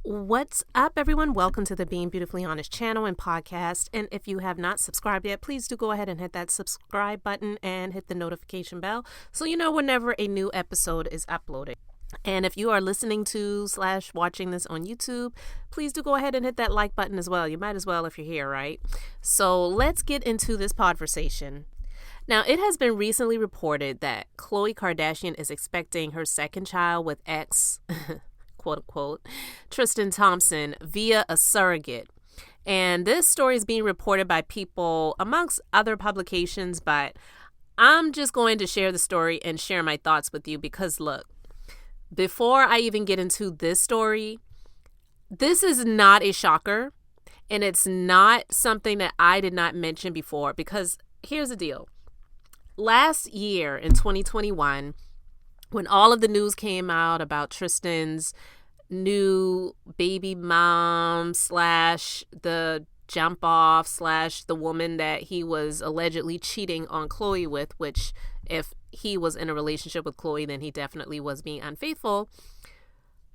What's up, everyone? Welcome to the Being Beautifully Honest channel and podcast. And if you have not subscribed yet, please do go ahead and hit that subscribe button and hit the notification bell so you know whenever a new episode is uploaded. And if you are listening to / watching this on YouTube, please do go ahead and hit that like button as well. You might as well if you're here, right? So let's get into this conversation. Now, it has been recently reported that Khloe Kardashian is expecting her second child with ex quote unquote, Tristan Thompson via a surrogate. And this story is being reported by people amongst other publications, but I'm just going to share the story and share my thoughts with you because look, before I even get into this story, this is not a shocker and it's not something that I did not mention before because here's the deal. Last year in 2021, when all of the news came out about Tristan's new baby mom / the jump off / the woman that he was allegedly cheating on Khloe with, which if he was in a relationship with Khloe, then he definitely was being unfaithful.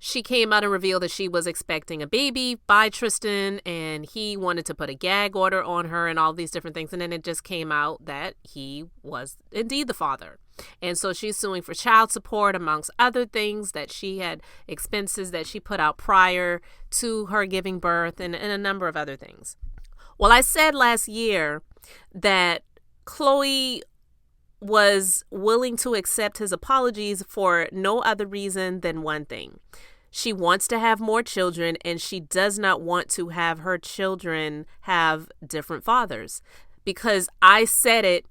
She came out and revealed that she was expecting a baby by Tristan and he wanted to put a gag order on her and all these different things. And then it just came out that he was indeed the father. And so she's suing for child support, amongst other things, that she had expenses that she put out prior to her giving birth and a number of other things. Well, I said last year that Khloe was willing to accept his apologies for no other reason than one thing. She wants to have more children and she does not want to have her children have different fathers. Because I said it.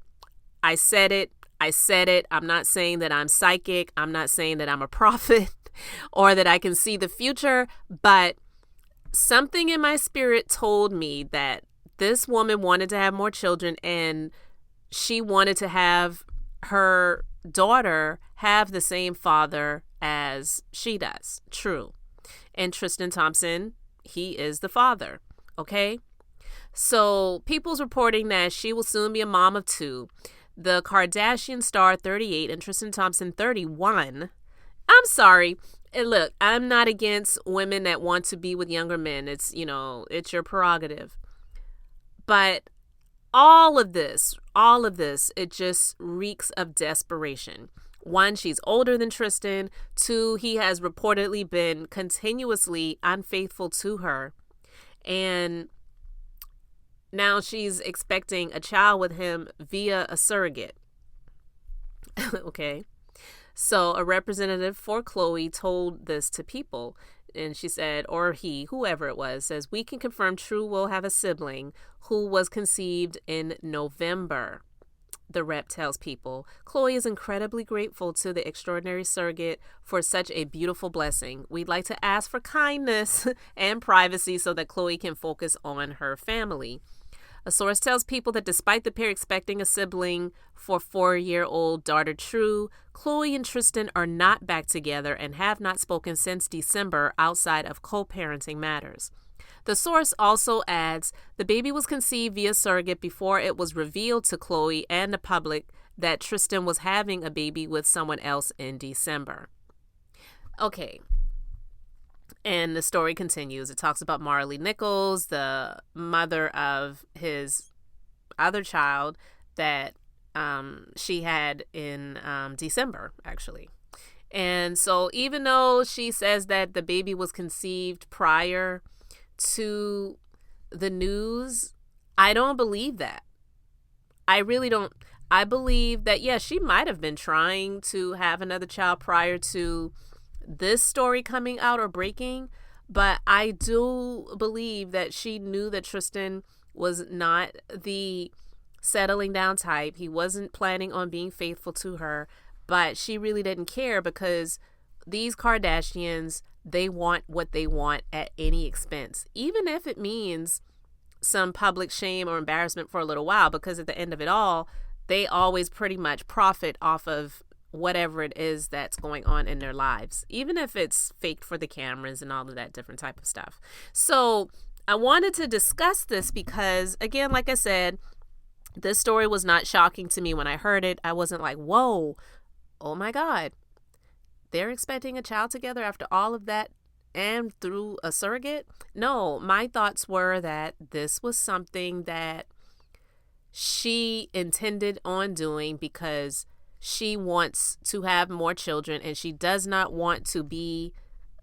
I'm not saying that I'm psychic. I'm not saying that I'm a prophet or that I can see the future, but something in my spirit told me that this woman wanted to have more children and she wanted to have her daughter have the same father as she does. True. And Tristan Thompson, he is the father. Okay. So people's reporting that she will soon be a mom of 2. The Kardashian star 38 and Tristan Thompson 31. I'm sorry. And look, I'm not against women that want to be with younger men. It's your prerogative. But all of this, it just reeks of desperation. 1, she's older than Tristan. 2, he has reportedly been continuously unfaithful to her. And now she's expecting a child with him via a surrogate. Okay. So a representative for Khloe told this to people. And she said, or he, whoever it was, says, we can confirm True will have a sibling who was conceived in November. The rep tells people, Khloe is incredibly grateful to the extraordinary surrogate for such a beautiful blessing. We'd like to ask for kindness and privacy so that Khloe can focus on her family. A source tells people that despite the pair expecting a sibling for 4-year-old daughter True, Khloe and Tristan are not back together and have not spoken since December outside of co-parenting matters. The source also adds the baby was conceived via surrogate before it was revealed to Khloe and the public that Tristan was having a baby with someone else in December. Okay. And the story continues. It talks about Marley Nichols, the mother of his other child that she had in December, actually. And so even though she says that the baby was conceived prior to the news, I don't believe that. I really don't. I believe that, yes, she might have been trying to have another child prior to this story coming out or breaking, but I do believe that she knew that Tristan was not the settling down type. He wasn't planning on being faithful to her, but she really didn't care because these Kardashians, they want what they want at any expense, even if it means some public shame or embarrassment for a little while, because at the end of it all, they always pretty much profit off of whatever it is that's going on in their lives, even if it's faked for the cameras and all of that different type of stuff. So I wanted to discuss this because, again, like I said, this story was not shocking to me when I heard it. I wasn't like, whoa, oh my God, they're expecting a child together after all of that and through a surrogate? No, my thoughts were that this was something that she intended on doing because she wants to have more children and she does not want to be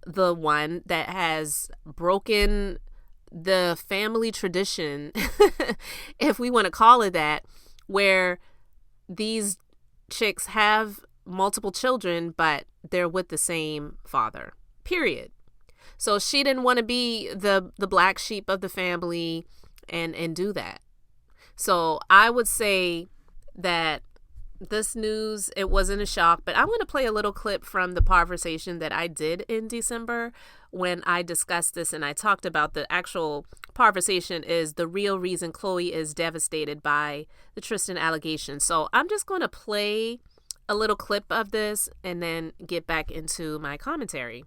the one that has broken the family tradition, if we want to call it that, where these chicks have multiple children, but they're with the same father, period. So she didn't want to be the black sheep of the family and do that. So I would say that this news, it wasn't a shock, but I'm going to play a little clip from the conversation that I did in December when I discussed this, and I talked about the actual conversation is the real reason Khloe is devastated by the Tristan allegation. So I'm just going to play a little clip of this and then get back into my commentary.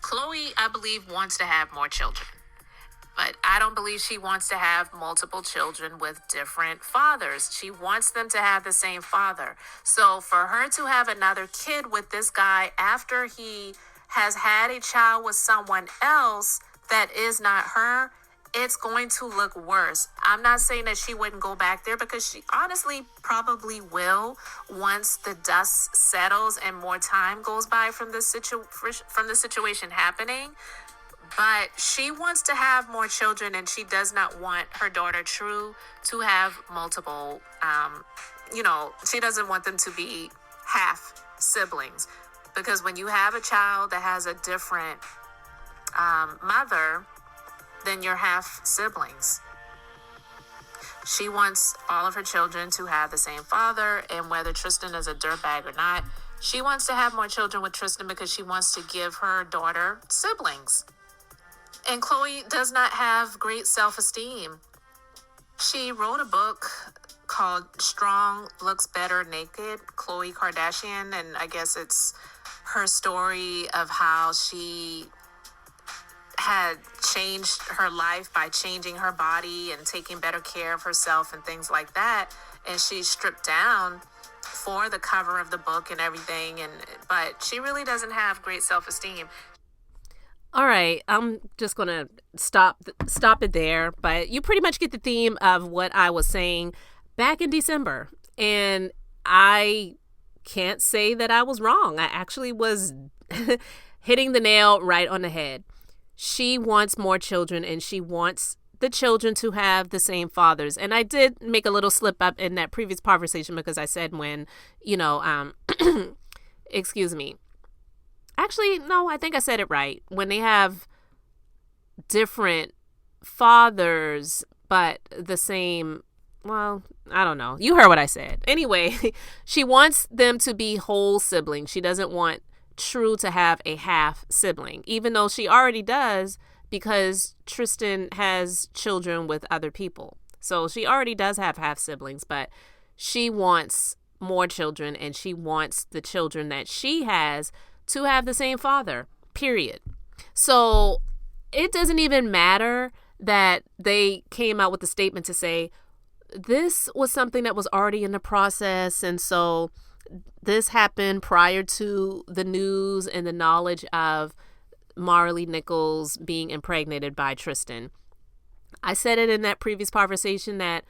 Khloe, I believe, wants to have more children. But I don't believe she wants to have multiple children with different fathers. She wants them to have the same father. So for her to have another kid with this guy after he has had a child with someone else that is not her, it's going to look worse. I'm not saying that she wouldn't go back there because she honestly probably will once the dust settles and more time goes by from the situation happening. But she wants to have more children and she does not want her daughter True to have multiple, she doesn't want them to be half siblings. Because when you have a child that has a different mother, then you're half siblings. She wants all of her children to have the same father, and whether Tristan is a dirtbag or not, she wants to have more children with Tristan because she wants to give her daughter siblings. And Khloe does not have great self-esteem. She wrote a book called Strong Looks Better Naked, Khloe Kardashian, and I guess it's her story of how she had changed her life by changing her body and taking better care of herself and things like that. And she stripped down for the cover of the book and everything, but she really doesn't have great self-esteem. All right, I'm just going to stop it there, but you pretty much get the theme of what I was saying back in December. And I can't say that I was wrong. I actually was hitting the nail right on the head. She wants more children and she wants the children to have the same fathers. And I did make a little slip up in that previous conversation because I said when, excuse me. Actually, no, I think I said it right. When they have different fathers, but the same, well, I don't know. You heard what I said. Anyway, she wants them to be whole siblings. She doesn't want True to have a half sibling, even though she already does because Tristan has children with other people. So she already does have half siblings, but she wants more children and she wants the children that she has to have the same father, period. So it doesn't even matter that they came out with a statement to say this was something that was already in the process. And so this happened prior to the news and the knowledge of Marley Nichols being impregnated by Tristan. I said it in that previous conversation that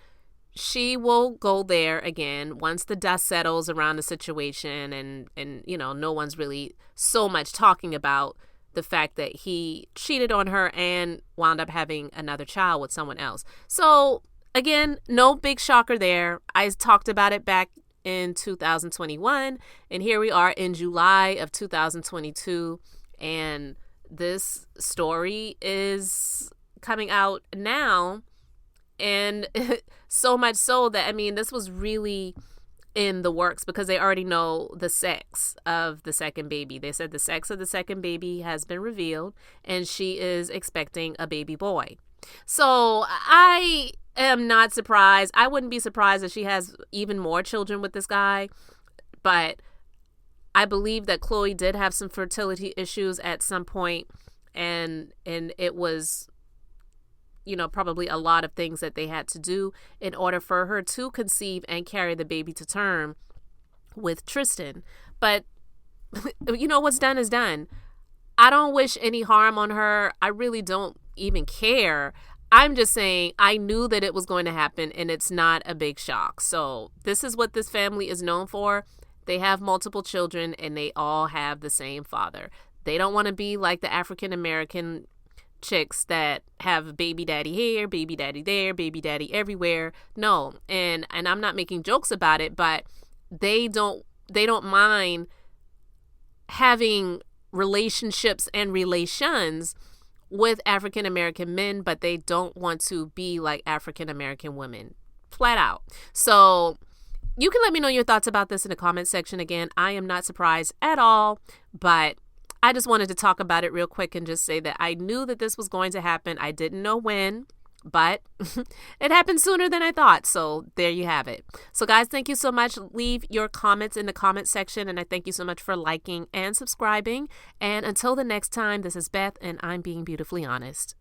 she will go there again once the dust settles around the situation and no one's really so much talking about the fact that he cheated on her and wound up having another child with someone else. So again, no big shocker there. I talked about it back in 2021 and here we are in July of 2022 and this story is coming out now. And so much so that, this was really in the works because they already know the sex of the second baby. They said the sex of the second baby has been revealed and she is expecting a baby boy. So I am not surprised. I wouldn't be surprised if she has even more children with this guy. But I believe that Khloe did have some fertility issues at some point and it was probably a lot of things that they had to do in order for her to conceive and carry the baby to term with Tristan. But, what's done is done. I don't wish any harm on her. I really don't even care. I'm just saying I knew that it was going to happen, and it's not a big shock. So this is what this family is known for. They have multiple children, and they all have the same father. They don't want to be like the African American chicks that have baby daddy here, baby daddy there, baby daddy everywhere. No, and I'm not making jokes about it, but they don't mind having relationships and relations with African American men, but they don't want to be like African American women, flat out. So you can let me know your thoughts about this in the comment section. Again, I am not surprised at all, but I just wanted to talk about it real quick and just say that I knew that this was going to happen. I didn't know when, but it happened sooner than I thought. So there you have it. So guys, thank you so much. Leave your comments in the comment section, and I thank you so much for liking and subscribing. And until the next time, this is Beth, and I'm being beautifully honest.